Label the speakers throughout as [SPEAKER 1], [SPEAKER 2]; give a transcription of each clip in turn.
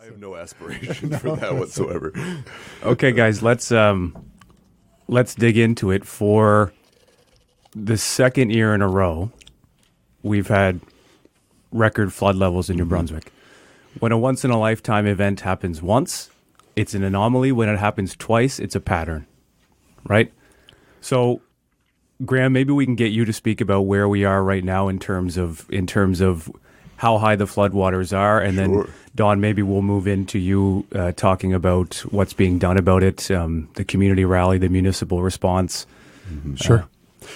[SPEAKER 1] have no aspiration for that whatsoever.
[SPEAKER 2] Okay, guys, let's dig into it. For the second year in a row, we've had record flood levels in New Brunswick. When a once-in-a-lifetime event happens once, it's an anomaly. When it happens twice, it's a pattern, right? So, Graham, maybe we can get you to speak about where we are right now in terms of how high the floodwaters are, and then Don, maybe we'll move into you talking about what's being done about it, the community rally, the municipal response.
[SPEAKER 3] Sure.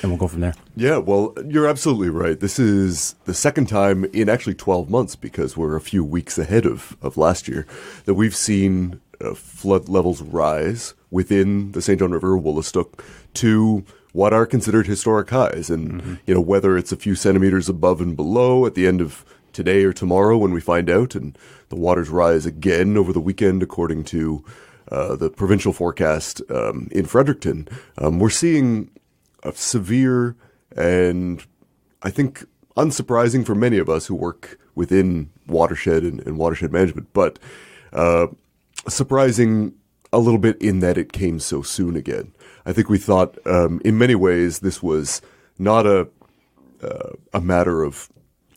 [SPEAKER 2] And we'll go from there.
[SPEAKER 1] Yeah, well, you're absolutely right. This is the second time in actually 12 months, because we're a few weeks ahead of last year, that we've seen flood levels rise within the St. John River, Woolastook, to what are considered historic highs. And, whether it's a few centimeters above and below at the end of today or tomorrow when we find out, and the waters rise again over the weekend according to the provincial forecast in Fredericton, we're seeing a severe and, I think, unsurprising for many of us who work within watershed and watershed management, but surprising a little bit in that it came so soon again. I think we thought in many ways this was not a matter of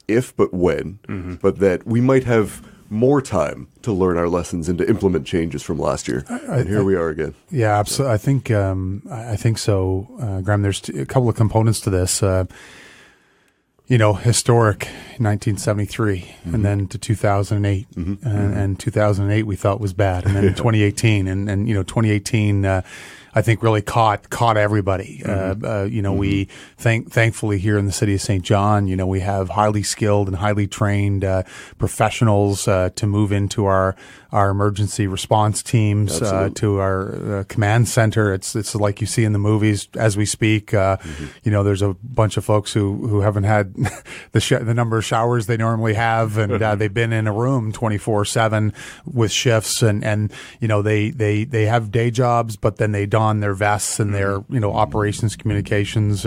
[SPEAKER 1] if, but when, but that we might have more time to learn our lessons and to implement changes from last year. And here we are again.
[SPEAKER 3] Yeah, absolutely. I think so, Graham. There's a couple of components to this. Historic 1973 and then to 2008. And 2008 we thought was bad. And then 2018 and 2018 I think really caught everybody. We thankfully here in the city of St. John, we have highly skilled and highly trained professionals to move into our emergency response teams, to our command center. It's like you see in the movies as we speak. There's a bunch of folks who haven't had the number of showers they normally have, and they've been in a room 24/7 with shifts, and they have day jobs, but then they don their vests and their operations, communications,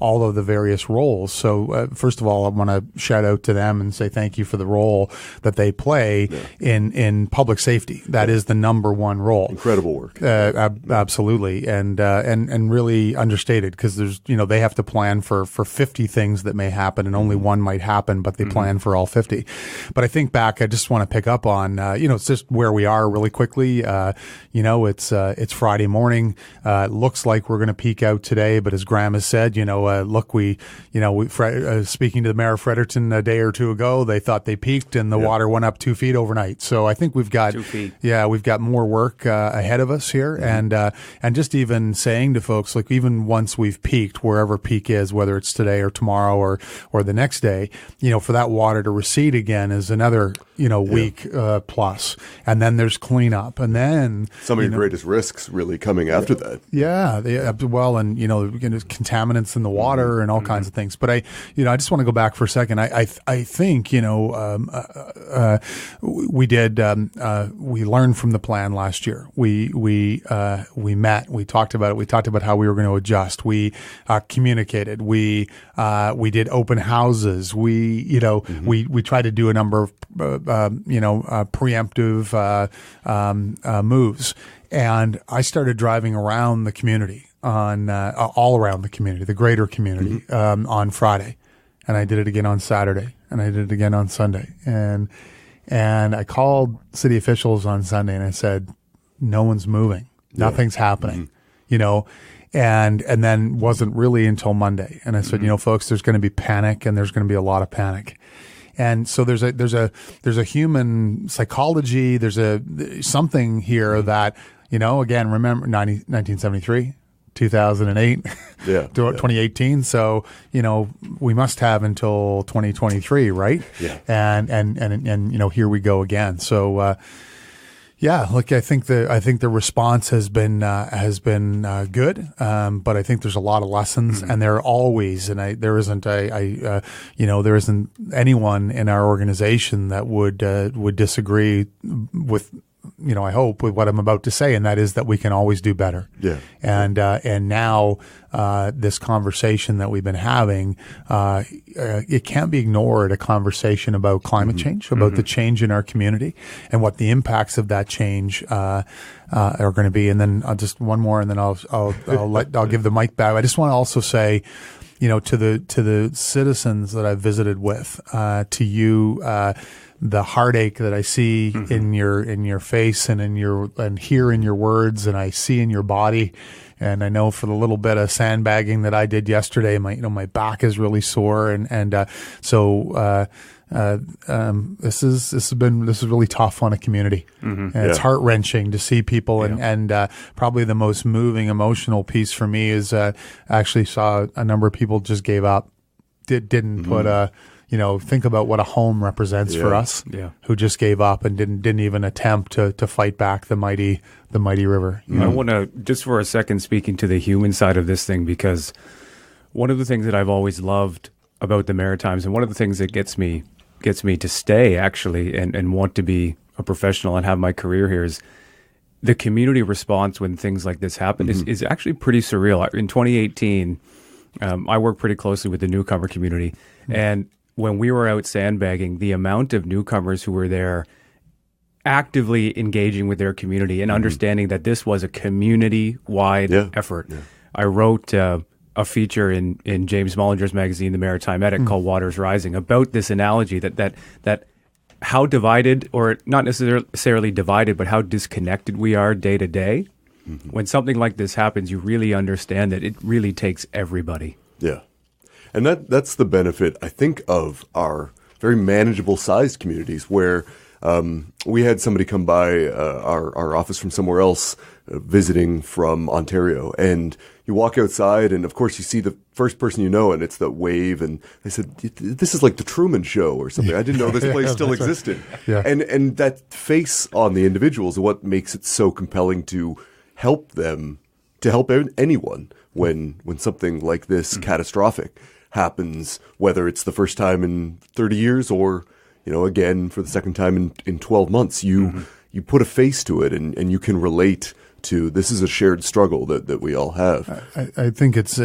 [SPEAKER 3] all of the various roles. So first of all, I want to shout out to them and say thank you for the role that they play in public safety. That is the number one role.
[SPEAKER 1] Incredible work.
[SPEAKER 3] Absolutely, and really understated, because there's they have to plan for 50 things that may happen, and only one might happen, but they plan for all 50. But I think back, I just want to pick up on it's just where we are really quickly. It's Friday morning. It looks like we're going to peak out today, but as Graham has said, speaking to the mayor of Fredericton a day or two ago, they thought they peaked and the water went up 2 feet overnight. So I think we've got
[SPEAKER 2] 2 feet.
[SPEAKER 3] Yeah, we've got more work ahead of us here, and just even saying to folks, like, even once we've peaked, wherever peak is, whether it's today or tomorrow or the next day, for that water to recede again is another week plus, and then there's cleanup, and then
[SPEAKER 1] some of your greatest risks really coming after that.
[SPEAKER 3] Yeah, and contaminants in the water and all kinds of things. But I just want to go back for a second. I think we did. We learned from the plan last year. We met. We talked about it. We talked about how we were going to adjust. We communicated. We did open houses. We tried to do a number of preemptive moves. And I started driving around the community all around the community, the greater community, on Friday, and I did it again on Saturday, and I did it again on Sunday, and I called city officials on Sunday and I said, no one's moving, nothing's happening, and then wasn't really until Monday, and I said, folks, there's going to be panic, and there's going to be a lot of panic. And so there's a human psychology. There's something here that, again, remember 1973, 2008, 2018. So, we must have until 2023, right?
[SPEAKER 1] Yeah.
[SPEAKER 3] And here we go again. So, look, I think the response has been good, but I think there's a lot of lessons, and there are always, and there isn't anyone in our organization that would disagree with I hope with what I'm about to say, and that is that we can always do better.
[SPEAKER 1] Yeah.
[SPEAKER 3] And now this conversation that we've been having, it can't be ignored. A conversation about climate change, about the change in our community, and what the impacts of that change are going to be. And then I'll just one more, and then I'll give the mic back. I just want to also say, to the citizens that I've visited with, to you, the heartache that I see in your face and hear in your words, and I see in your body. And I know for the little bit of sandbagging that I did yesterday, my back is really sore, so this is really tough on a community, and it's heart-wrenching to see people. And probably the most moving emotional piece for me is actually saw a number of people just gave up, didn't put a. Think about what a home represents for us, who just gave up and didn't even attempt to fight back the mighty river.
[SPEAKER 2] I want to, just for a second, speaking to the human side of this thing, because one of the things that I've always loved about the Maritimes, and one of the things that gets me to stay actually and want to be a professional and have my career here, is the community response when things like this happen is actually pretty surreal. In 2018, I worked pretty closely with the newcomer community, and when we were out sandbagging, the amount of newcomers who were there actively engaging with their community and understanding that this was a community-wide effort. Yeah. I wrote a feature in James Mollinger's magazine, The Maritime Edit, called Waters Rising, about this analogy that how divided, or not necessarily divided, but how disconnected we are day to day. When something like this happens, you really understand that it really takes everybody.
[SPEAKER 1] Yeah. And that's the benefit, I think, of our very manageable sized communities, where we had somebody come by our office from somewhere else, visiting from Ontario, and you walk outside, and of course you see the first person you know, and it's the wave, and they said, "This is like the Truman Show or something." I didn't know this place still existed. Right. Yeah. And that face on the individuals is what makes it so compelling to help them, to help anyone when something like this catastrophic happens, whether it's the first time in 30 years or, again, for the second time in 12 months, you put a face to it, and you can relate to, this is a shared struggle that we all have.
[SPEAKER 3] I think it's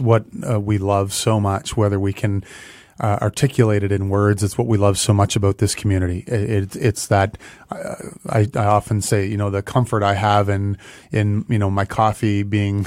[SPEAKER 3] what we love so much, whether we can articulate it in words. It's what we love so much about this community. It's that I often say, the comfort I have in my coffee being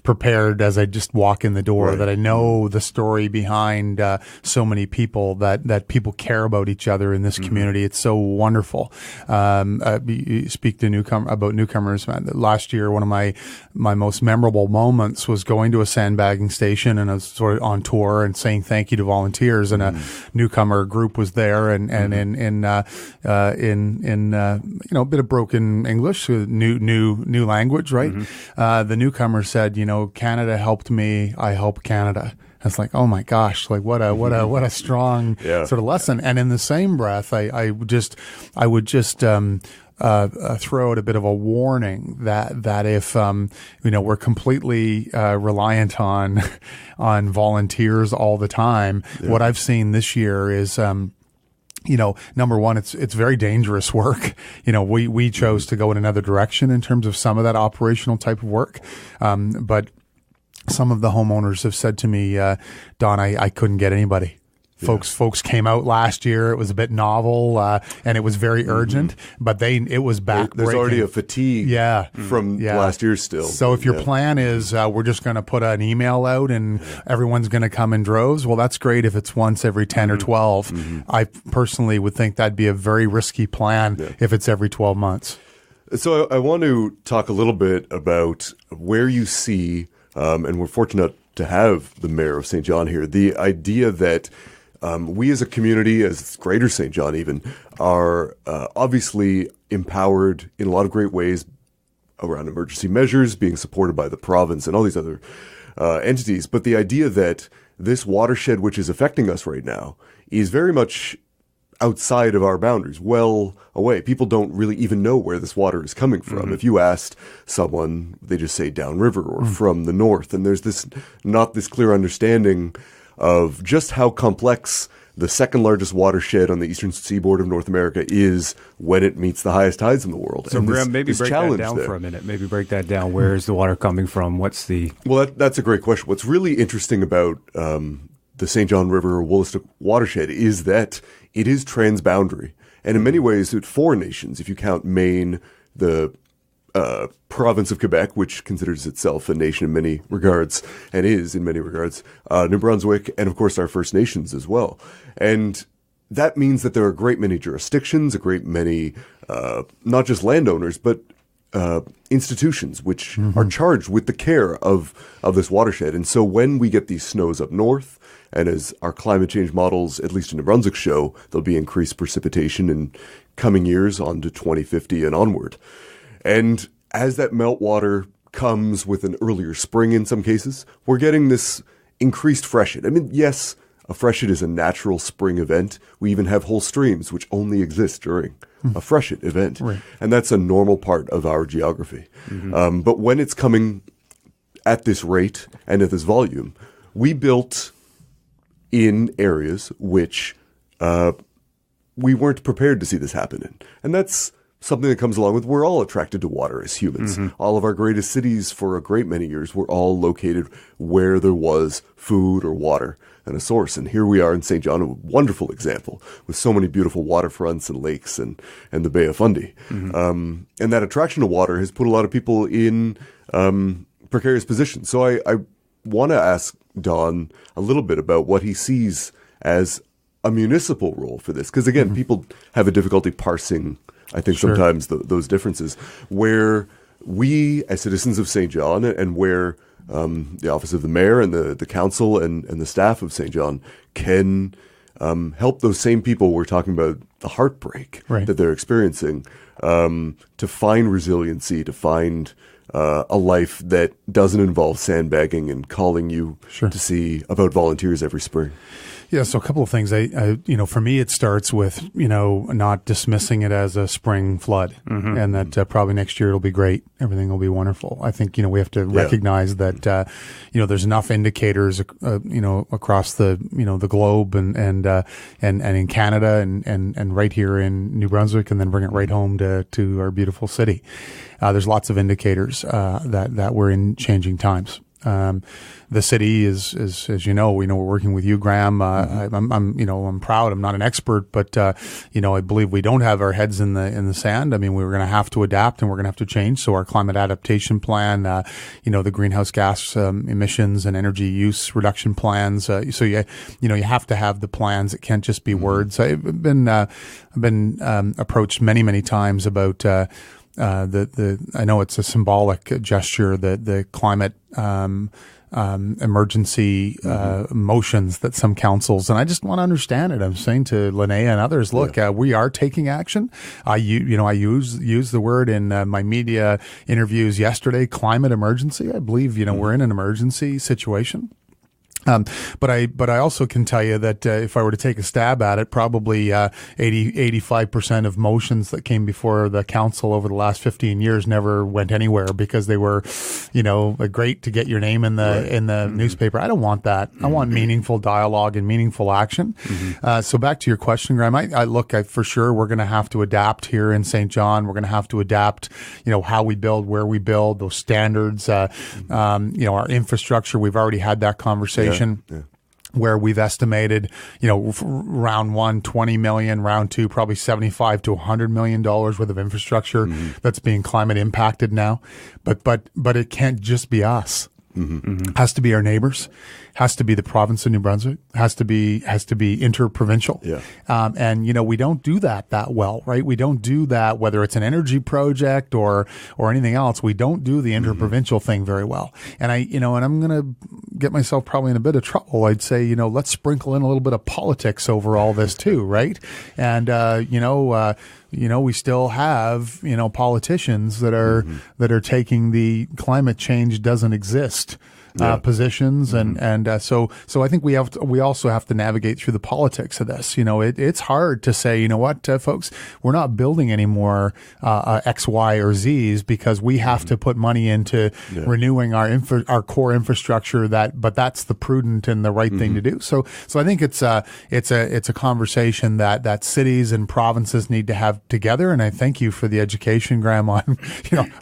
[SPEAKER 3] prepared as I just walk in the door, right. That I know the story behind so many people, that people care about each other in this community. It's so wonderful. You speak to newcomers. Last year, one of my most memorable moments was going to a sandbagging station, and I was sort of on tour and saying thank you to volunteers. And a newcomer group was there, and in a bit of broken English, new language, right? The newcomer said, "Canada helped me, I help Canada." It's like, oh my gosh, like what a strong sort of lesson. And in the same breath, I would just throw out a bit of a warning that if we're completely reliant on volunteers all the time, what I've seen this year is number one, it's very dangerous work. We chose to go in another direction in terms of some of that operational type of work, but some of the homeowners have said to me, Don, I couldn't get anybody. Folks came out last year. It was a bit novel, and it was very urgent, but it was backbreaking.
[SPEAKER 1] There's already a fatigue from last year still.
[SPEAKER 3] So if your plan is we're just going to put an email out and everyone's going to come in droves, well, that's great if it's once every 10 or 12. I personally would think that'd be a very risky plan if it's every 12 months.
[SPEAKER 1] So I want to talk a little bit about where you see, and we're fortunate to have the mayor of St. John here, the idea that we as a community, as Greater St. John even, are obviously empowered in a lot of great ways around emergency measures, being supported by the province and all these other entities. But the idea that this watershed, which is affecting us right now, is very much outside of our boundaries, well away. People don't really even know where this water is coming from. If you asked someone, they just say downriver or from the north. And there's not this clear understanding of just how complex the second largest watershed on the eastern seaboard of North America is when it meets the highest tides in the world.
[SPEAKER 2] So, Graham, maybe break that down for a minute. Maybe break that down. Where is the water coming from? What's the...
[SPEAKER 1] Well, that's a great question. What's really interesting about the St. John River Wolastoq watershed is that it is transboundary. And in many ways, it's four nations. If you count Maine, the province of Quebec, which considers itself a nation in many regards, and is in many regards, New Brunswick, and of course our First Nations as well. And that means that there are a great many jurisdictions, a great many, not just landowners, but institutions which are charged with the care of this watershed. And so when we get these snows up north, and as our climate change models, at least in New Brunswick, show, there'll be increased precipitation in coming years on to 2050 and onward. And as that meltwater comes with an earlier spring in some cases, we're getting this increased freshet. I mean, yes, a freshet is a natural spring event. We even have whole streams which only exist during a freshet event. Right. And that's a normal part of our geography. But when it's coming at this rate and at this volume, we built in areas which we weren't prepared to see this happen in. And that's something that comes along with we're all attracted to water as humans. All of our greatest cities for a great many years were all located where there was food or water and a source. And here we are in St. John, a wonderful example with so many beautiful waterfronts and lakes and the Bay of Fundy. And that attraction to water has put a lot of people in precarious positions. So I want to ask Don a little bit about what he sees as a municipal role for this. Because again, people have a difficulty parsing, I think, sometimes those differences, where we as citizens of St. John and where the office of the mayor and the council and the staff of St. John can help those same people we're talking about, the heartbreak that they're experiencing, to find resiliency, to find a life that doesn't involve sandbagging and calling you to see about volunteers every spring.
[SPEAKER 3] Yeah, so a couple of things. I for me, it starts with, not dismissing it as a spring flood, and that probably next year it'll be great. Everything will be wonderful. I think, we have to recognize that, there's enough indicators, across the, the globe and in Canada and right here in New Brunswick, and then bring it right home to our beautiful city. There's lots of indicators, that we're in changing times. The city is, as you know, we're working with you, Graham. I'm proud. I'm not an expert, but, I believe we don't have our heads in the sand. I mean, we're going to have to adapt and we're going to have to change. So our climate adaptation plan, the greenhouse gas, emissions and energy use reduction plans. So you have to have the plans. It can't just be words. I've been approached many times about, I know it's a symbolic gesture, the climate emergency motions that some councils, and I just want to understand it. I'm saying to Linnea and others, look, we are taking action. I use the word in my media interviews yesterday, climate emergency. I believe we're in an emergency situation. But I also can tell you that if I were to take a stab at it, probably 85% of motions that came before the council over the last 15 years never went anywhere because they were, great to get your name in the newspaper. I don't want that. I want meaningful dialogue and meaningful action. So back to your question, Graham, I look, for sure we're going to have to adapt here in St. John. We're going to have to adapt, how we build, where we build, those standards, our infrastructure. We've already had that conversation. Where we've estimated, round one, 20 million, round two, probably 75 to $100 million worth of infrastructure that's being climate impacted now. But it can't just be us. Has to be our neighbors, has to be the province of New Brunswick, has to be interprovincial. And we don't do that well, right? We don't do that, whether it's an energy project or anything else. We don't do the interprovincial thing very well. And and I'm going to get myself probably in a bit of trouble. I'd say, let's sprinkle in a little bit of politics over all this too, right? And, we still have, politicians that are taking the climate change doesn't exist positions, and so I think we also have to navigate through the politics of this. It's hard to say, folks, we're not building any more X, Y, or Z's because we have to put money into renewing our core infrastructure. But that's the prudent and the right thing to do. So I think it's a conversation that cities and provinces need to have together. And I thank you for the education, Graham, on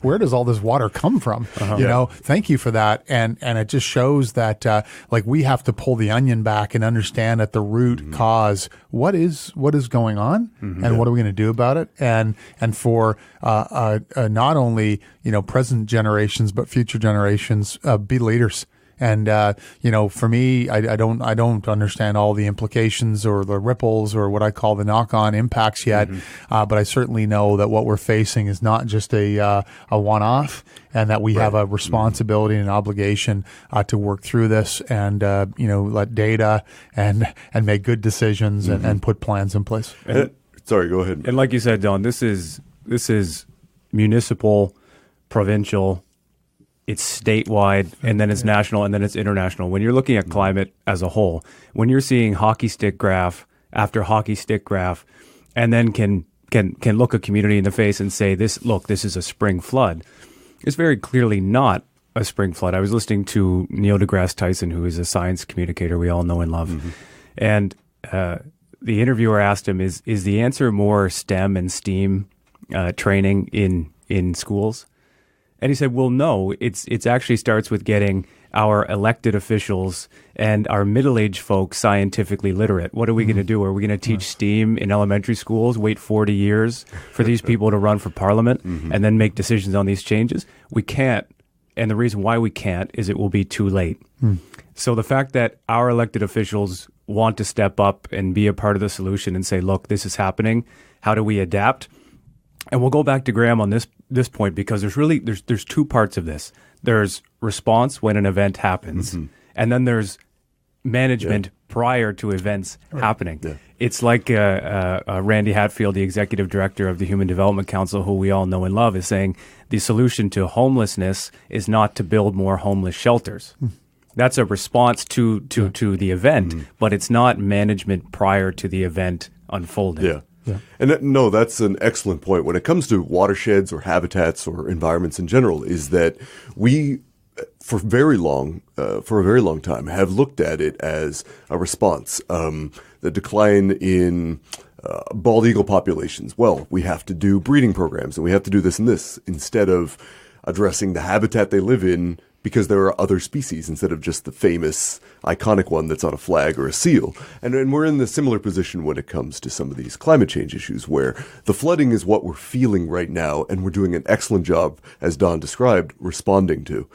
[SPEAKER 3] where does all this water come from? Thank you for that. And it just shows that we have to pull the onion back and understand at the root cause what is going on and what are we going to do about it, and for not only present generations but future generations be leaders. And for me, I don't understand all the implications or the ripples or what I call the knock-on impacts yet. But I certainly know that what we're facing is not just a one-off, and that we have a responsibility and an obligation to work through this and let data and make good decisions and put plans in place.
[SPEAKER 1] Sorry, go ahead.
[SPEAKER 2] And like you said, Don, this is municipal, provincial. It's statewide, and then it's national, and then it's international. When you're looking at climate as a whole, when you're seeing hockey stick graph after hockey stick graph, and then can look a community in the face and say, this is a spring flood, it's very clearly not a spring flood. I was listening to Neil deGrasse Tyson, who is a science communicator we all know and love, and the interviewer asked him, is the answer more STEM and STEAM training in schools? And he said, well, no, it's actually starts with getting our elected officials and our middle-aged folks scientifically literate. What are we going to do? Are we going to teach STEAM in elementary schools, wait 40 years for these people to run for parliament and then make decisions on these changes? We can't. And the reason why we can't is it will be too late. So the fact that our elected officials want to step up and be a part of the solution and say, look, this is happening. How do we adapt? And we'll go back to Graham on this point, because there's two parts of this. There's response when an event happens, and then there's management prior to events happening. Yeah. It's like Randy Hatfield, the executive director of the Human Development Council, who we all know and love, is saying the solution to homelessness is not to build more homeless shelters. That's a response to the event, but it's not management prior to the event unfolding.
[SPEAKER 1] Yeah. And that's an excellent point. When it comes to watersheds or habitats or environments in general, is that we, for a very long time, have looked at it as a response. The decline in bald eagle populations. Well, we have to do breeding programs and we have to do this and this, instead of addressing the habitat they live in, because there are other species instead of just the famous iconic one that's on a flag or a seal. And we're in the similar position when it comes to some of these climate change issues, where the flooding is what we're feeling right now, and we're doing an excellent job, as Don described, responding to.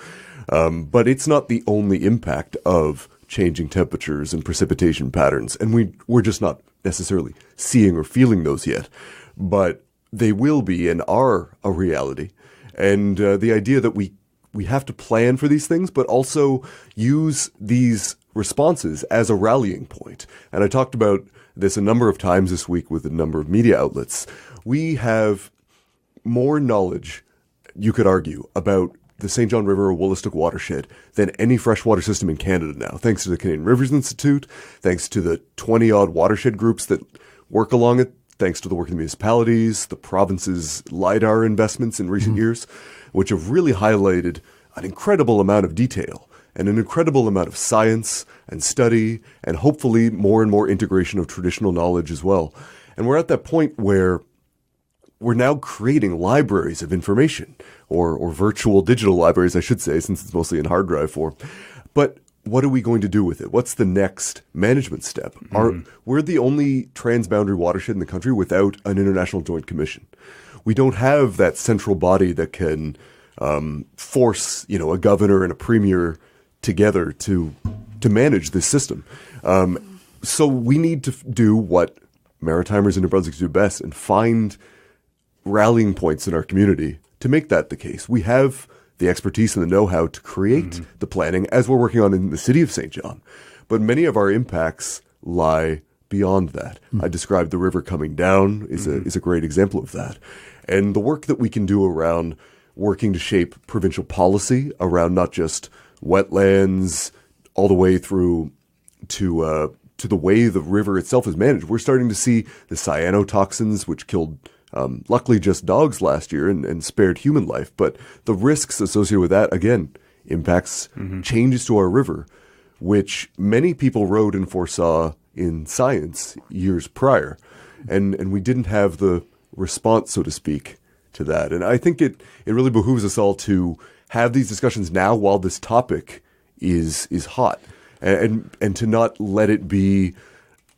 [SPEAKER 1] But it's not the only impact of changing temperatures and precipitation patterns, and we're just not necessarily seeing or feeling those yet. But they will be and are a reality. And the idea that we have to plan for these things, but also use these responses as a rallying point. And I talked about this a number of times this week with a number of media outlets. We have more knowledge, you could argue, about the St. John River or Willistic watershed than any freshwater system in Canada now, thanks to the Canadian Rivers Institute, thanks to the 20-odd watershed groups that work along it, thanks to the work of the municipalities, the province's LIDAR investments in recent years, which have really highlighted an incredible amount of detail and an incredible amount of science and study, and hopefully more and more integration of traditional knowledge as well. And we're at that point where we're now creating libraries of information, or virtual digital libraries, I should say, since it's mostly in hard drive form. But what are we going to do with it? What's the next management step? We're the only transboundary watershed in the country without an international joint commission. We don't have that central body that can force, a governor and a premier together to manage this system. So we need to do what Maritimers in New Brunswick do best, and find rallying points in our community to make that the case. We have the expertise and the know-how to create the planning, as we're working on in the city of St. John. But many of our impacts lie beyond that. I described the river coming down is a great example of that. And the work that we can do around working to shape provincial policy around not just wetlands, all the way through to the way the river itself is managed. We're starting to see the cyanotoxins, which killed, luckily, just dogs last year and spared human life. But the risks associated with that, again, impacts changes to our river, which many people wrote and foresaw in science years prior. And we didn't have the response, so to speak, to that. And I think it really behooves us all to have these discussions now while this topic is hot. And to not let it be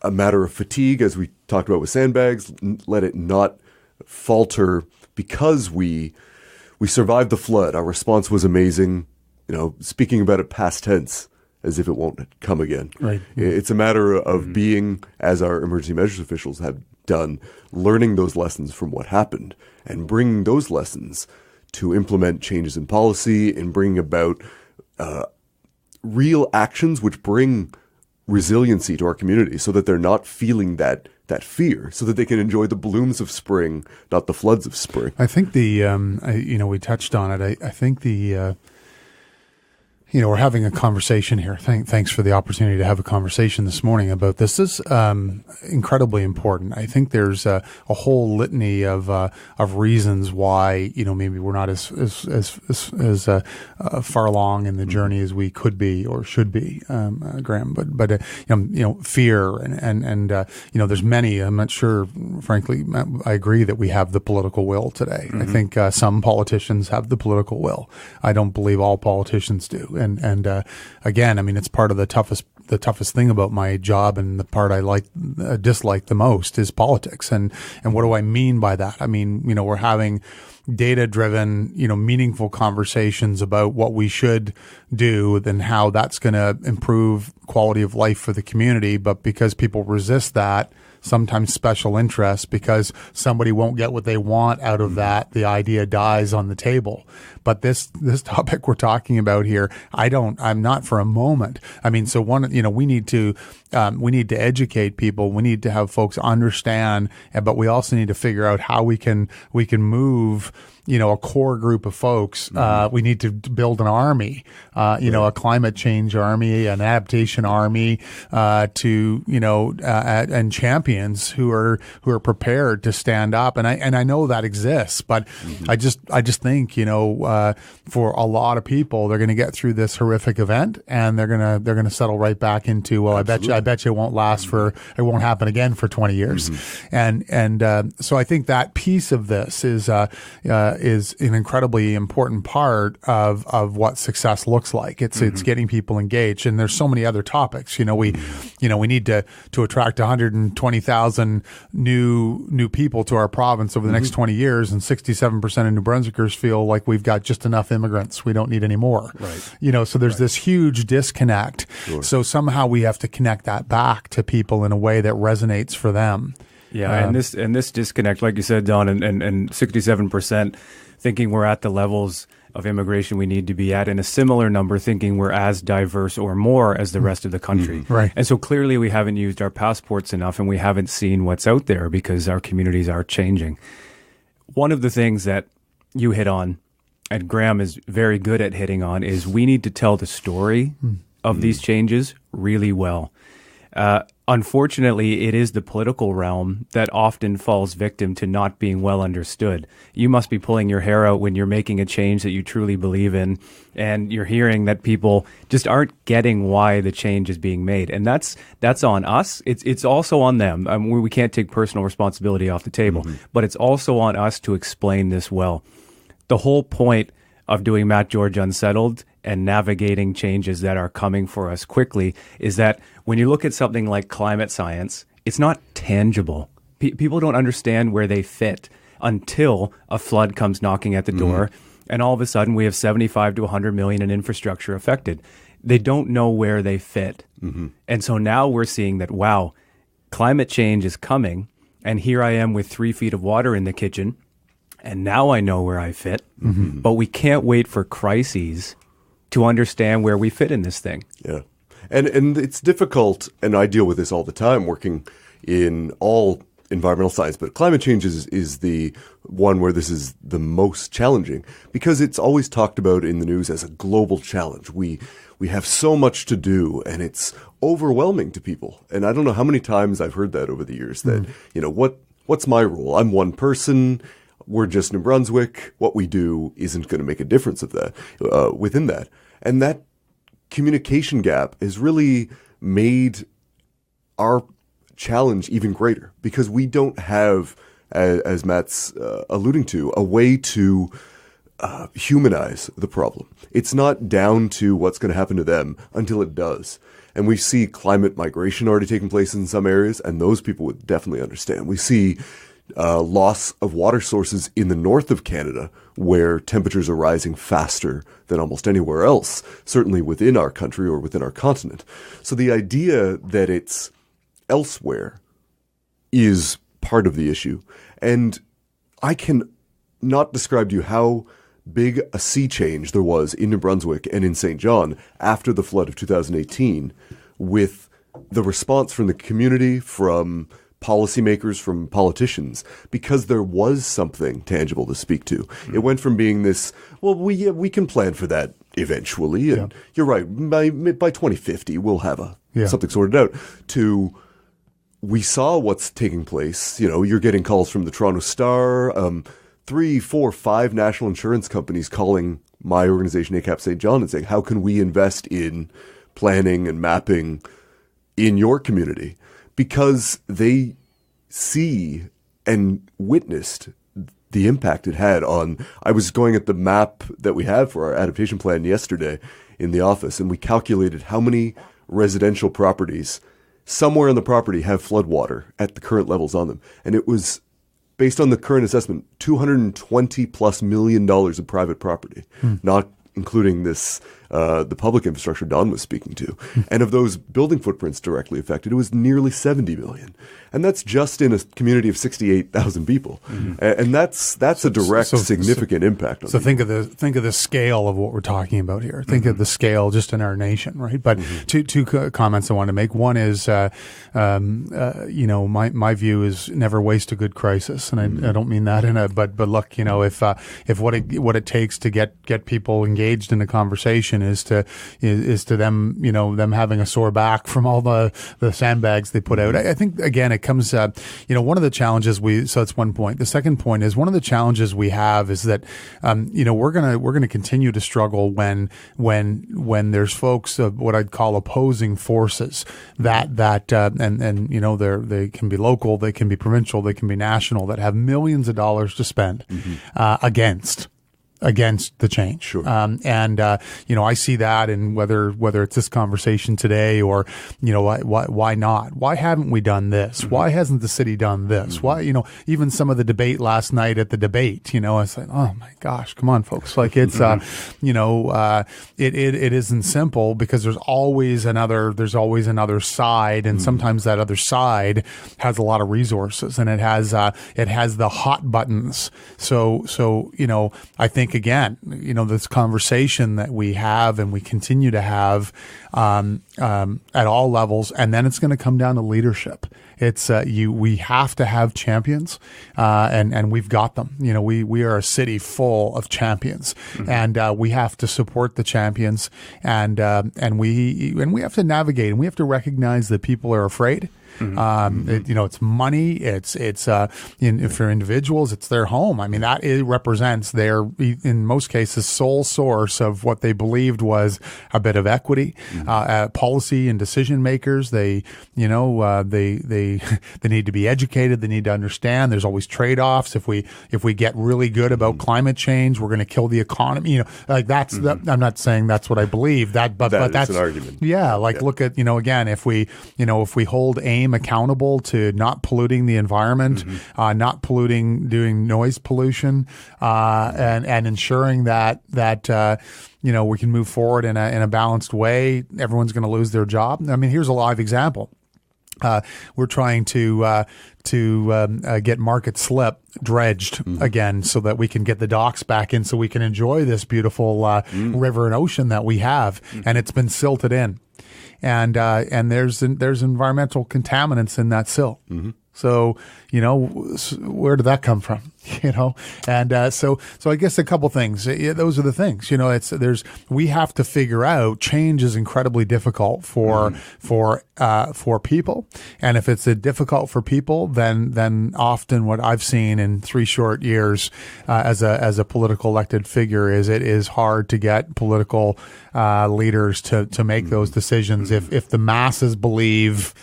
[SPEAKER 1] a matter of fatigue, as we talked about with sandbags. Let it not falter because we survived the flood. Our response was amazing. Speaking about it past tense, as if it won't come again.
[SPEAKER 3] Right.
[SPEAKER 1] It's a matter of being, as our emergency measures officials have done, learning those lessons from what happened and bringing those lessons to implement changes in policy and bringing about real actions which bring resiliency to our community so that they're not feeling that fear, so that they can enjoy the blooms of spring, not the floods of spring.
[SPEAKER 3] I think we touched on it. I think we're having a conversation here. Thanks for the opportunity to have a conversation this morning about this. This is incredibly important. I think there's a whole litany of reasons why maybe we're not as far along in the journey as we could be or should be, Graham. But fear and there's many. I'm not sure, frankly. I agree that we have the political will today. I think some politicians have the political will. I don't believe all politicians do. And again, I mean, it's part of the toughest thing about my job, and the part I dislike the most is politics. And what do I mean by that? I mean, we're having data-driven, meaningful conversations about what we should do and how that's going to improve quality of life for the community. But because people resist that, sometimes special interests, because somebody won't get what they want out of that, the idea dies on the table. But this topic we're talking about here, I'm not for a moment. I mean, so we need to educate people. We need to have folks understand, but we also need to figure out how we can move, a core group of folks. We need to build an army, a climate change army, an adaptation army, and champions who are prepared to stand up. And I know that exists, but I just think, for a lot of people, they're going to get through this horrific event and they're going to settle right back into, well, I bet you it won't last it won't happen again for 20 years. And so I think that piece of this is an incredibly important part of what success looks like. It's getting people engaged, and there's so many other topics. We need to attract 120,000 new people to our province over the next 20 years, and 67% of New Brunswickers feel like we've got just enough immigrants. We don't need any more. Right. So there's this huge disconnect. Sure. So somehow we have to connect that back to people in a way that resonates for them.
[SPEAKER 2] Yeah, and this disconnect, like you said, Don, and 67% thinking we're at the levels of immigration we need to be at, and a similar number thinking we're as diverse or more as the rest of the country.
[SPEAKER 3] Right.
[SPEAKER 2] And so clearly we haven't used our passports enough, and we haven't seen what's out there because our communities are changing. One of the things that you hit on, and Graham is very good at hitting on, is we need to tell the story of these changes really well. Unfortunately, it is the political realm that often falls victim to not being well understood. You must be pulling your hair out when you're making a change that you truly believe in, and you're hearing that people just aren't getting why the change is being made. And that's on us. It's also on them. We can't take personal responsibility off the table, but it's also on us to explain this well. The whole point of doing Matt George Unsettled and navigating changes that are coming for us quickly is that when you look at something like climate science, it's not tangible. People don't understand where they fit until a flood comes knocking at the door, and all of a sudden we have 75 to 100 million in infrastructure affected. They don't know where they fit. And so now we're seeing that, wow, climate change is coming, and here I am with 3 feet of water in the kitchen, and now I know where I fit. But we can't wait for crises to understand where we fit in this thing.
[SPEAKER 1] Yeah. And it's difficult, and I deal with this all the time, working in all environmental science, but climate change is the one where this is the most challenging because it's always talked about in the news as a global challenge. We have so much to do and it's overwhelming to people. And I don't know how many times I've heard that over the years that, what's my role? I'm one person. We're just New Brunswick. What we do isn't going to make a difference of that within that. And that communication gap has really made our challenge even greater because we don't have, as Matt's alluding to, a way to humanize the problem. It's not down to what's going to happen to them until it does. And we see climate migration already taking place in some areas, and those people would definitely understand. We see loss of water sources in the north of Canada where temperatures are rising faster than almost anywhere else, certainly within our country or within our continent. So the idea that it's elsewhere is part of the issue. And I can not describe to you how big a sea change there was in New Brunswick and in St. John after the flood of 2018 with the response from the community, from policymakers, from politicians, because there was something tangible to speak to. It went from being this, well, we can plan for that eventually, and you're right, by 2050 we'll have something sorted out, to we saw what's taking place. You're getting calls from the Toronto Star, 3, 4, 5 national insurance companies calling my organization, ACAP St. John, and saying, how can we invest in planning and mapping in your community? Because they see and witnessed the impact it had on. I was going at the map that we have for our adaptation plan yesterday in the office, and we calculated how many residential properties somewhere on the property have floodwater at the current levels on them. And it was, based on the current assessment, $220+ million of private property, not including this, the public infrastructure Don was speaking to. And of those building footprints directly affected, it was nearly 70 million. And that's just in a community of 68,000 people. And that's a direct, significant impact on
[SPEAKER 3] So think of the scale of what we're talking about here. Think of the scale just in our nation, right? But two comments I want to make. One is, my view is never waste a good crisis. And I don't mean that but look, if what it takes to get people engaged in a conversation is to them, them having a sore back from all the sandbags they put out. I think, again, it comes, one of the challenges so that's one point. The second point is one of the challenges we have is that, we're going to continue to struggle when there's folks of what I'd call opposing forces they can be local, they can be provincial, they can be national, that have millions of dollars to spend, against the change.
[SPEAKER 1] Sure.
[SPEAKER 3] I see that in whether it's this conversation today or, why not? Why haven't we done this? Why hasn't the city done this? Why, even some of the debate last night at the debate, it's like, oh my gosh, come on, folks. Like it isn't simple because there's always another side. And sometimes that other side has a lot of resources and it has the hot buttons. So, I think, again, this conversation that we have and we continue to have at all levels, and then it's going to come down to leadership. It's we have to have champions, and we've got them. We are a city full of champions, and we have to support the champions, and we have to navigate, and we have to recognize that people are afraid. It's money. It's for individuals, it's their home. I mean, it represents their, in most cases, sole source of what they believed was a bit of equity, policy and decision makers. They need to be educated. They need to understand there's always trade-offs. If we get really good about climate change, we're going to kill the economy. That's, I'm not saying that's what I believe but that's
[SPEAKER 1] an argument.
[SPEAKER 3] Yeah. Look at, again, if we hold AIM accountable to not polluting the environment, not doing noise pollution, and ensuring that we can move forward in a balanced way, everyone's going to lose their job. I mean, here's a live example. We're trying to get Market Slip dredged again so that we can get the docks back in so we can enjoy this beautiful river and ocean that we have. And it's been silted in. And there's environmental contaminants in that silt. So, where did that come from? And so I guess a couple things. Those are the things. We have to figure out. Change is incredibly difficult for people, and if it's difficult for people, then often what I've seen in 3 short years as a political elected figure is it is hard to get political leaders to make those decisions if the masses believe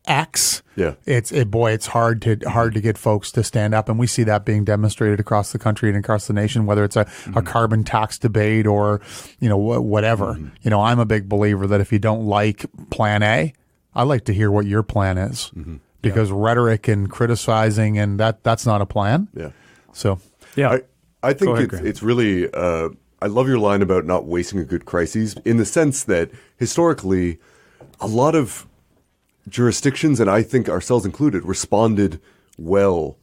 [SPEAKER 3] X.
[SPEAKER 1] Yeah,
[SPEAKER 3] it's hard to get folks to stand up, and we see that being demonstrated across the country and across the nation. Whether it's a carbon tax debate or whatever. I'm a big believer that if you don't like Plan A, I like to hear what your plan is, because rhetoric and criticizing and that's not a plan.
[SPEAKER 1] Yeah.
[SPEAKER 3] So
[SPEAKER 2] yeah,
[SPEAKER 1] I think it's really. I love your line about not wasting a good crisis, in the sense that historically, a lot of jurisdictions, and I think ourselves included, responded well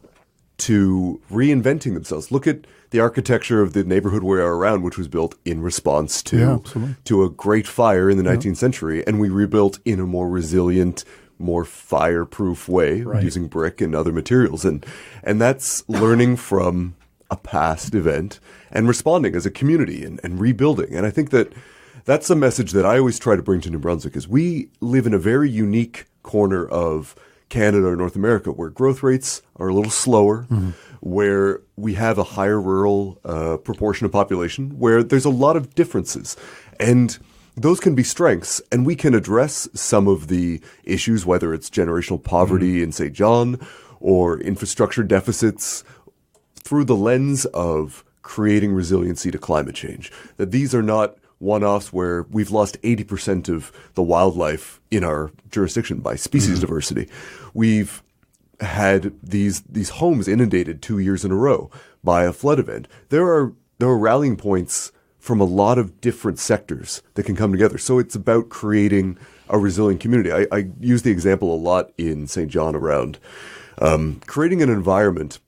[SPEAKER 1] to reinventing themselves. Look at the architecture of the neighborhood we are around, which was built in response to a great fire in the 19th century, and we rebuilt in a more resilient, more fireproof way, using brick and other materials. And that's learning from a past event and responding as a community and rebuilding. And I think that's a message that I always try to bring to New Brunswick, is we live in a very unique corner of Canada or North America where growth rates are a little slower, where we have a higher rural proportion of population, where there's a lot of differences. And those can be strengths, and we can address some of the issues, whether it's generational poverty in St. John or infrastructure deficits, through the lens of creating resiliency to climate change. That these are not one-offs where we've lost 80% of the wildlife in our jurisdiction by species diversity. We've had these homes inundated 2 years in a row by a flood event. There are rallying points from a lot of different sectors that can come together. So it's about creating a resilient community. I use the example a lot in St. John around creating an environment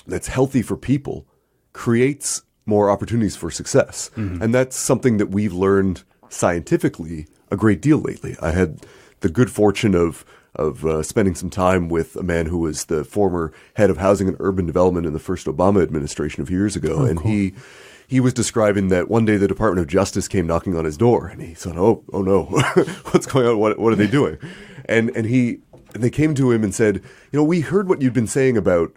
[SPEAKER 1] that's healthy for people creates more opportunities for success. And that's something that we've learned scientifically a great deal lately. I had the good fortune of spending some time with a man who was the former head of housing and urban development in the first Obama administration a few years ago. He was describing that one day the Department of Justice came knocking on his door, and he said, oh no, what's going on? What are they doing? And they came to him and said, we heard what you'd been saying about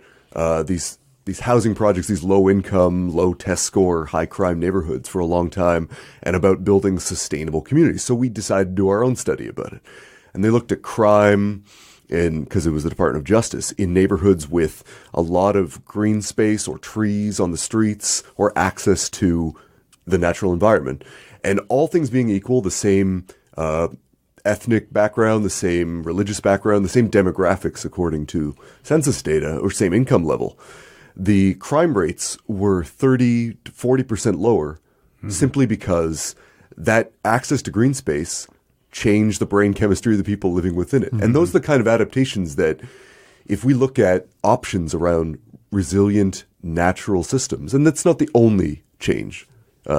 [SPEAKER 1] these housing projects, these low-income, low-test score, high-crime neighborhoods for a long time, and about building sustainable communities. So we decided to do our own study about it. And they looked at crime, because it was the Department of Justice, in neighborhoods with a lot of green space or trees on the streets or access to the natural environment. And all things being equal, the same ethnic background, the same religious background, the same demographics according to census data, or same income level, the crime rates were 30 to 40% lower simply because that access to green space changed the brain chemistry of the people living within it. And those are the kind of adaptations that, if we look at options around resilient natural systems, and that's not the only change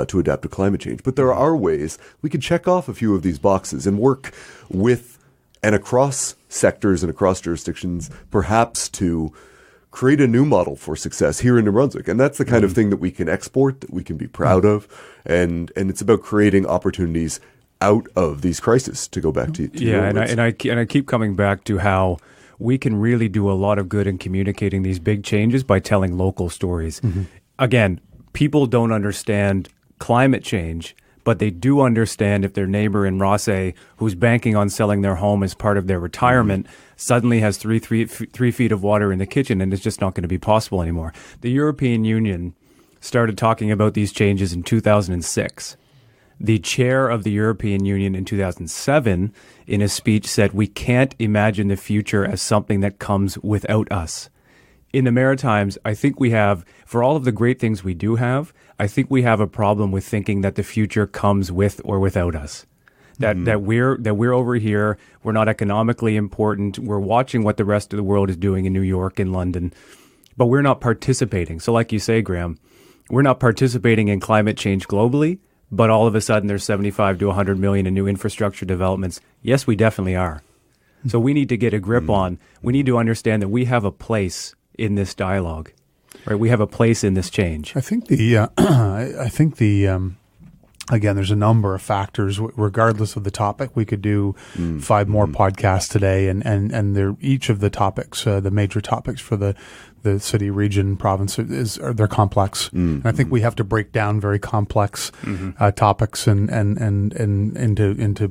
[SPEAKER 1] to adapt to climate change, but there are ways we can check off a few of these boxes and work with and across sectors and across jurisdictions, perhaps to create a new model for success here in New Brunswick. And that's the kind of thing that we can export, that we can be proud of. And it's about creating opportunities out of these crises, to go back to
[SPEAKER 2] and I keep coming back to how we can really do a lot of good in communicating these big changes by telling local stories. Again, people don't understand climate change, but they do understand if their neighbor in Rossay, who's banking on selling their home as part of their retirement, suddenly has 3 feet of water in the kitchen, and it's just not going to be possible anymore. The European Union started talking about these changes in 2006. The chair of the European Union in 2007, in a speech, said, "We can't imagine the future as something that comes without us." In the Maritimes, I think we have, for all of the great things we do have, I think we have a problem with thinking that the future comes with or without us. That we're over here, we're not economically important, we're watching what the rest of the world is doing in New York and London, but we're not participating. So like you say, Graham, we're not participating in climate change globally, but all of a sudden there's 75 to 100 million in new infrastructure developments. Yes, we definitely are. So we need to get a grip on, we need to understand that we have a place in this dialogue, right? We have a place in this change.
[SPEAKER 3] I think again, there's a number of factors. Regardless of the topic, we could do 5 more podcasts today, and they're each of the topics, the major topics for the city, region, province they're complex. And I think we have to break down very complex topics and into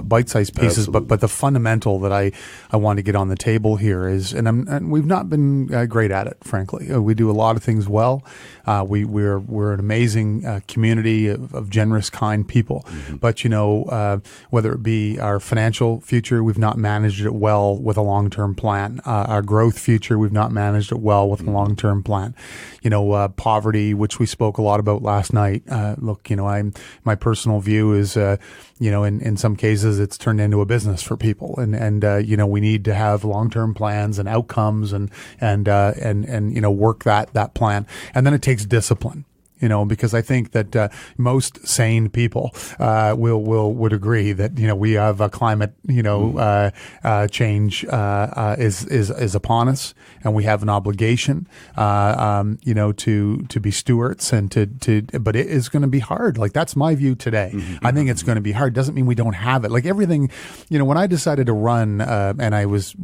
[SPEAKER 3] bite-sized pieces.
[SPEAKER 1] Absolutely.
[SPEAKER 3] But the fundamental that I want to get on the table here is, and we've not been great at it, frankly. We do a lot of things well. We're an amazing community of generous, kind people. But whether it be our financial future, we've not managed it well with a long-term plan. Our growth future, we've not managed it well with a long-term plan. Poverty, which we spoke a lot about last night. My personal view is, in some cases it's turned into a business for people, and we need to have long-term plans and outcomes and work that plan. And then it takes discipline. Because I think that most sane people would agree that we have a climate change is upon us, and we have an obligation to be stewards and to but it is going to be hard. Like, that's my view today. I think it's going to be hard. Doesn't mean we don't have it. Like everything, when I decided to run and I was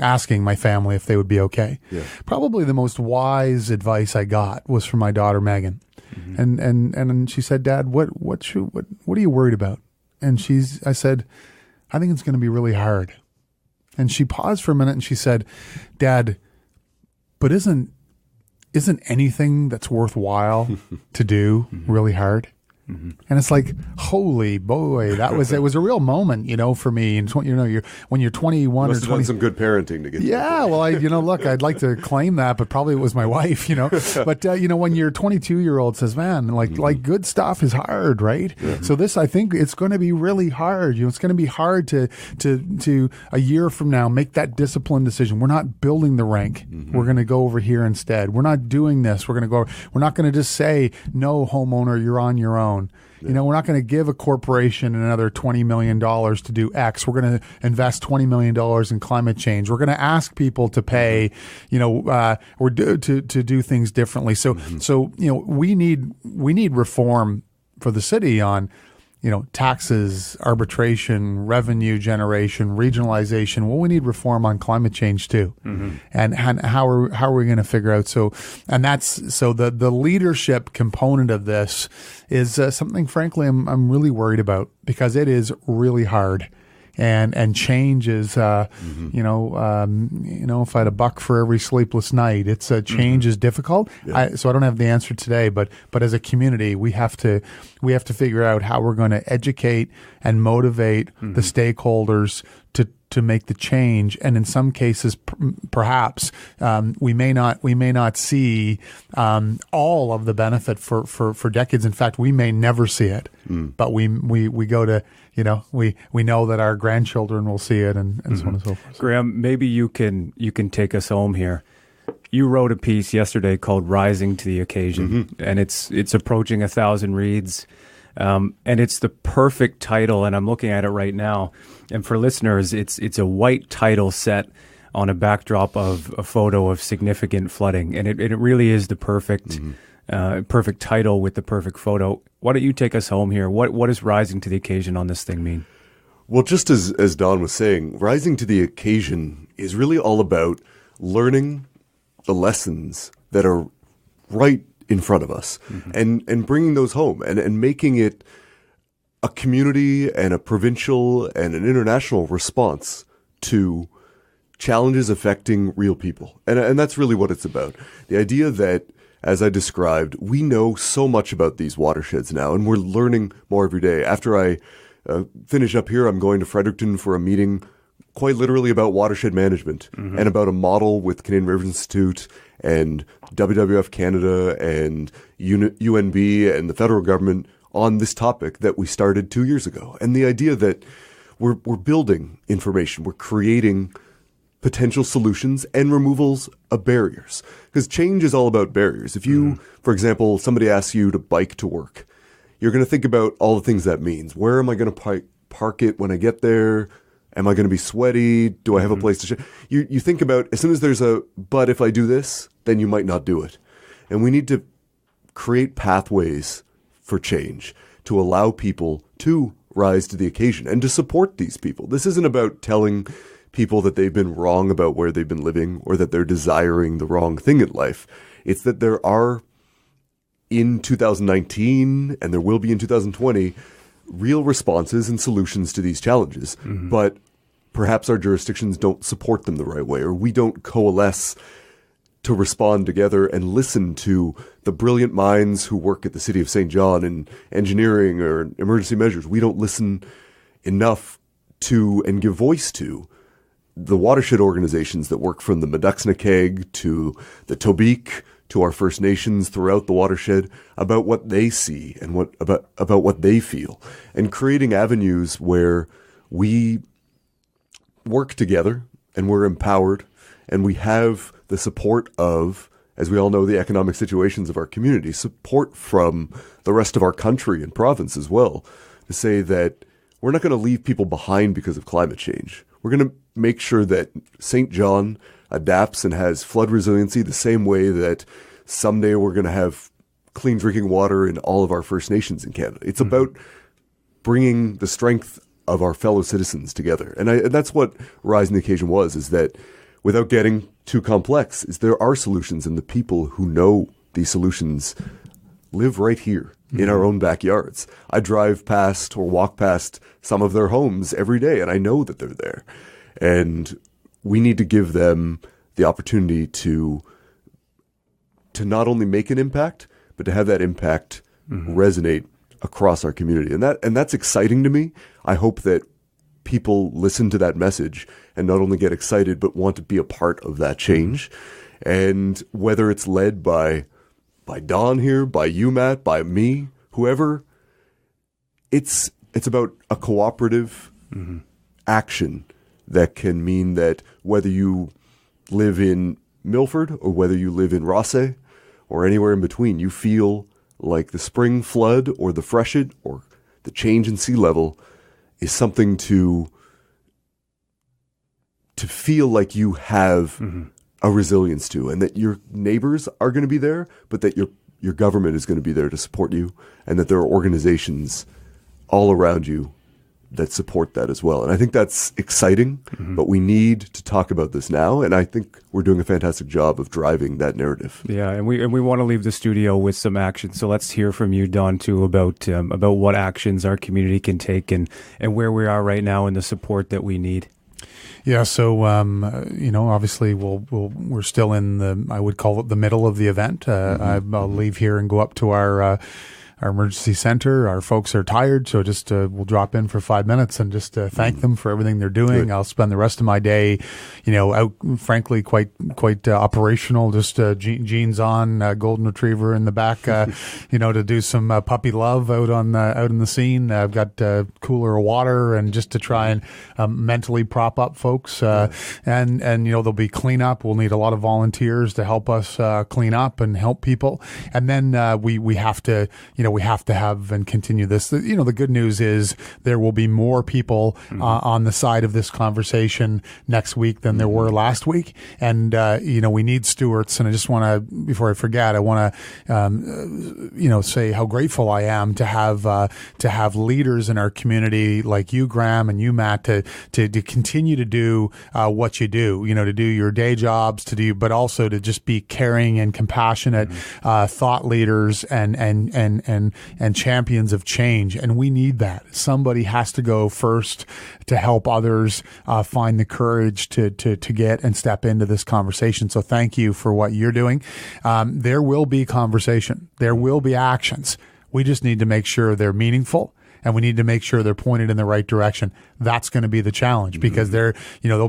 [SPEAKER 3] asking my family if they would be okay. Yeah. Probably the most wise advice I got was from my daughter Megan. And she said, "Dad, what are you worried about?" And I said, "I think it's going to be really hard." And she paused for a minute and she said, "Dad, but isn't anything that's worthwhile to do really hard?" And it's like, holy boy, it was a real moment, for me. And when you're 21
[SPEAKER 1] Must
[SPEAKER 3] or
[SPEAKER 1] have
[SPEAKER 3] 20,
[SPEAKER 1] done some good parenting to get.
[SPEAKER 3] Yeah, well, look, I'd like to claim that, but probably it was my wife, But when your 22-year-old says, "Man, like good stuff is hard, right?" So this, I think, it's going to be really hard. It's going to be hard to a year from now make that disciplined decision. We're not building the rank. We're going to go over here instead. We're not doing this. We're not going to just say, "No, homeowner, you're on your own." Yeah. We're not going to give a corporation another $20 million to do X. We're going to invest $20 million in climate change. We're going to ask people to pay, or to do things differently. So we need reform for the city on, taxes, arbitration, revenue generation, regionalization. Well, we need reform on climate change too. And how are we going to figure out? So the leadership component of this is something, frankly, I'm really worried about, because it is really hard. And change is, if I had a buck for every sleepless night, change is difficult. Yeah. So I don't have the answer today, but as a community, we have to figure out how we're going to educate and motivate the stakeholders to make the change. And in some cases, perhaps we may not see all of the benefit for decades. In fact, we may never see it. But we go to, we know that our grandchildren will see it, and so on and so forth.
[SPEAKER 2] Graham, maybe you can take us home here. You wrote a piece yesterday called "Rising to the Occasion," and it's approaching 1,000 reads. And it's the perfect title, and I'm looking at it right now. And for listeners, it's a white title set on a backdrop of a photo of significant flooding, and it really is the perfect title with the perfect photo. Why don't you take us home here? What does rising to the occasion on this thing mean?
[SPEAKER 1] Well, just as Don was saying, rising to the occasion is really all about learning the lessons that are right in front of us, and bringing those home and making it a community and a provincial and an international response to challenges affecting real people. And that's really what it's about. The idea that, as I described, we know so much about these watersheds now, and we're learning more every day. After I finish up here, I'm going to Fredericton for a meeting quite literally about watershed management and about a model with Canadian Rivers Institute and WWF Canada and UNB and the federal government on this topic that we started 2 years ago. And the idea that we're building information, we're creating potential solutions and removals of barriers. Because change is all about barriers. If you, for example, somebody asks you to bike to work, you're going to think about all the things that means. Where am I going to park it when I get there? Am I going to be sweaty? Do I have a place to you think about, as soon as there's but if I do this, then you might not do it. And we need to create pathways for change to allow people to rise to the occasion and to support these people. This isn't about telling people that they've been wrong about where they've been living or that they're desiring the wrong thing in life. It's that there are, in 2019, and there will be in 2020, real responses and solutions to these challenges. But perhaps our jurisdictions don't support them the right way, or we don't coalesce to respond together and listen to the brilliant minds who work at the City of St. John in engineering or emergency measures. We don't listen enough to and give voice to the watershed organizations that work from the Meduxnakeg to the Tobique to our First Nations throughout the watershed about what they see and about what they feel, and creating avenues where we work together and we're empowered and we have the support of, as we all know, the economic situations of our community, support from the rest of our country and province as well, to say that we're not going to leave people behind because of climate change. We're going to make sure that St. John adapts and has flood resiliency the same way that someday we're going to have clean drinking water in all of our First Nations in Canada. It's about bringing the strength of our fellow citizens together. And that's what Rise in the Occasion was, is that without getting too complex, is there are solutions, and the people who know these solutions live right here in our own backyards. I drive past or walk past some of their homes every day, and I know that they're there. And we need to give them the opportunity to not only make an impact, but to have that impact resonate across our community. And that's exciting to me. I hope that people listen to that message and not only get excited, but want to be a part of that change. And whether it's led by Don here, by you, Matt, by me, whoever, it's about a cooperative action that can mean that whether you live in Milford or whether you live in Rosse or anywhere in between, you feel like the spring flood or the freshet or the change in sea level is something to feel like you have a resilience to, and that your neighbors are going to be there, but that your government is going to be there to support you, and that there are organizations all around you that support that as well. And I think that's exciting, but we need to talk about this now, and I think we're doing a fantastic job of driving that narrative.
[SPEAKER 2] Yeah, and we want to leave the studio with some action. So let's hear from you, Don, too, about what actions our community can take and where we are right now and the support that we need.
[SPEAKER 3] Yeah, so obviously we're still in I would call it the middle of the event. I'll leave here and go up to our emergency center. Our folks are tired, so just we'll drop in for 5 minutes and just thank them for everything they're doing. Good. I'll spend the rest of my day, out, frankly, quite operational. Just jeans on, golden retriever in the back, to do some puppy love out in the scene. I've got cooler of water, and just to try and mentally prop up folks. And there'll be cleanup. We'll need a lot of volunteers to help us clean up and help people. And then we have to we have to have and continue this. The good news is there will be more people on the side of this conversation next week than there were last week. And, we need stewards. And I just want to, before I forget, I want to, say how grateful I am to have leaders in our community like you, Graham, and you, Matt, to continue to do what you do, to do your day jobs, but also to just be caring and compassionate thought leaders and champions of change. And we need that. Somebody has to go first to help others find the courage to get and step into this conversation. So thank you for what you're doing. There will be conversation. There will be actions. We just need to make sure they're meaningful, and we need to make sure they're pointed in the right direction. That's going to be the challenge, because there'll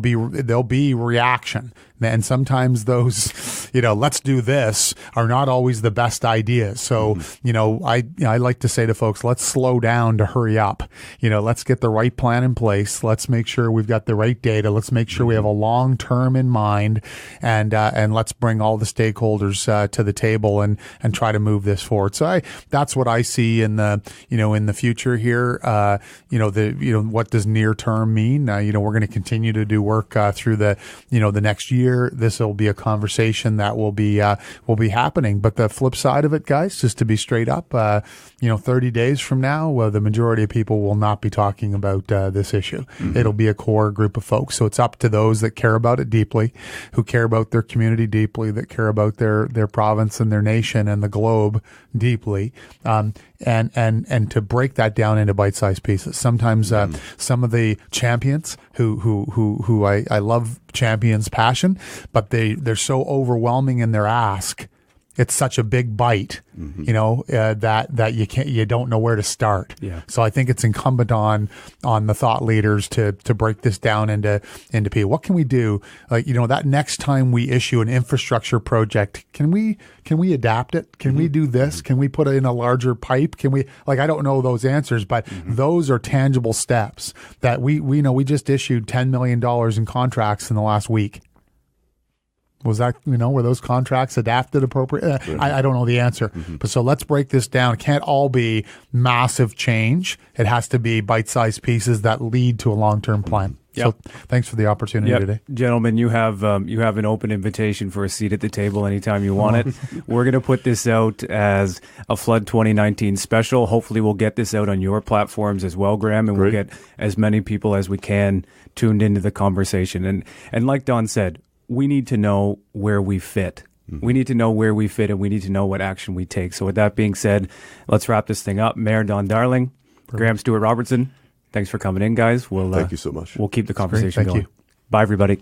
[SPEAKER 3] be reaction. And sometimes those, let's do this are not always the best ideas. So, I like to say to folks, let's slow down to hurry up. Let's get the right plan in place. Let's make sure we've got the right data. Let's make sure we have a long term in mind, and let's bring all the stakeholders to the table and try to move this forward. So that's what I see in the future here. What does near term mean? We're going to continue to do work through the next year. This will be a conversation that will be happening. But the flip side of it, guys, just to be straight up, 30 days from now, the majority of people will not be talking about this issue. It'll be a core group of folks. So it's up to those that care about it deeply, who care about their community deeply, that care about their province and their nation and the globe deeply, and to break that down into bite-sized pieces. Sometimes some of the champions who I love champions' passion, but they're so overwhelming in their ask. It's such a big bite, that you don't know where to start.
[SPEAKER 2] Yeah.
[SPEAKER 3] So I think it's incumbent on the thought leaders to break this down into people. What can we do? That next time we issue an infrastructure project, can we adapt it? Can we do this? Can we put it in a larger pipe? Can we, I don't know those answers, but those are tangible steps that we just issued $10 million in contracts in the last week. Was that, were those contracts adapted appropriately? I don't know the answer. But so let's break this down. It can't all be massive change. It has to be bite-sized pieces that lead to a long-term plan.
[SPEAKER 2] Yep.
[SPEAKER 3] So thanks for the opportunity today.
[SPEAKER 2] Gentlemen, you have an open invitation for a seat at the table anytime you want it. We're going to put this out as a Flood 2019 special. Hopefully we'll get this out on your platforms as well, Graham, and we'll get as many people as we can tuned into the conversation. And like Don said, we need to know where we fit. We need to know where we fit, and we need to know what action we take. So with that being said, let's wrap this thing up. Mayor Don Darling, Graham Stewart Robertson, thanks for coming in, guys.
[SPEAKER 1] Thank you so much.
[SPEAKER 2] We'll keep the conversation
[SPEAKER 3] Thank
[SPEAKER 2] going.
[SPEAKER 3] you.
[SPEAKER 2] Bye, everybody.